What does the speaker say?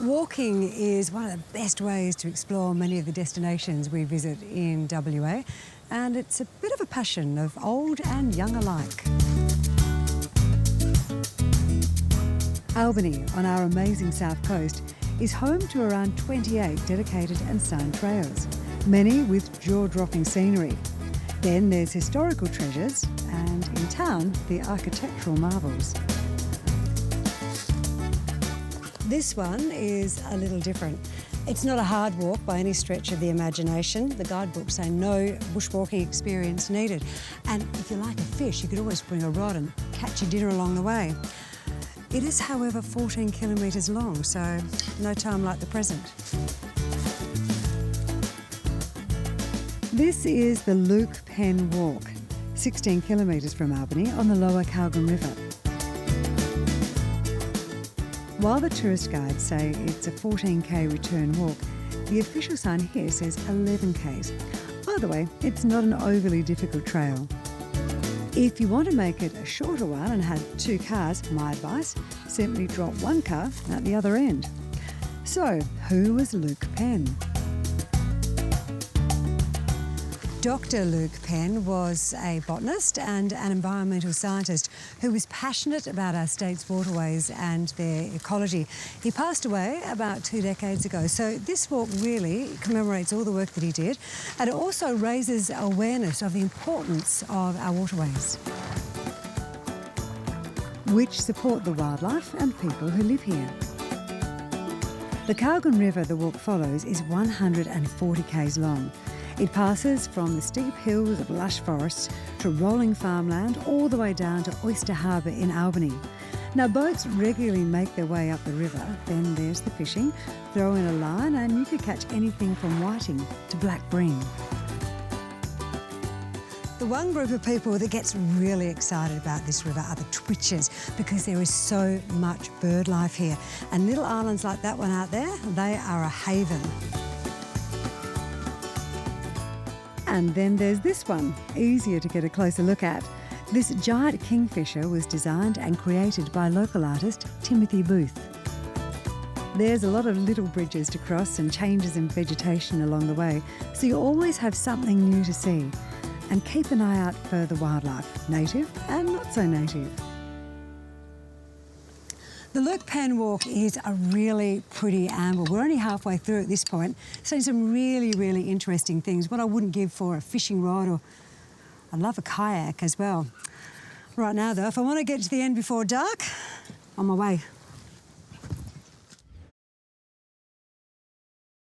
Walking is one of the best ways to explore many of the destinations we visit in WA, and it's a bit of a passion of old and young alike. Albany, on our amazing south coast, is home to around 28 dedicated and signed trails, many with jaw-dropping scenery. Then there's historical treasures, and in town, the architectural marvels. This one is a little different. It's not a hard walk by any stretch of the imagination. The guidebooks say no bushwalking experience needed. And if you like a fish, you could always bring a rod and catch your dinner along the way. It is, however, 14 kilometres long, so no time like the present. This is the Luke Penn Walk, 16 kilometres from Albany on the lower Kogan River. While the tourist guides say it's a 14k return walk, the official sign here says 11k's. By the way, it's not an overly difficult trail. If you want to make it a shorter one and have two cars, my advice, simply drop one car at the other end. So, who was Luke Penn? Dr. Luke Penn was a botanist and an environmental scientist who was passionate about our state's waterways and their ecology. He passed away about 2 decades ago, so this walk really commemorates all the work that he did, and it also raises awareness of the importance of our waterways, which support the wildlife and people who live here. The Kogan River the walk follows is 140 k's long. It passes from the steep hills of lush forests to rolling farmland all the way down to Oyster Harbour in Albany. Now, boats regularly make their way up the river. Then there's the fishing. Throw in a line and you could catch anything from whiting to black bream. The one group of people that gets really excited about this river are the twitchers, because there is so much bird life here. And little islands like that one out there, they are a haven. And then there's this one, easier to get a closer look at. This giant kingfisher was designed and created by local artist Timothy Booth. There's a lot of little bridges to cross and changes in vegetation along the way, so you always have something new to see. And keep an eye out for the wildlife, native and not so native. The Luke Penn Walk is a really pretty amble. We're only halfway through at this point, seeing some really, really interesting things. What I wouldn't give for a fishing rod, or I'd love a kayak as well. Right now though, if I want to get to the end before dark, on my way.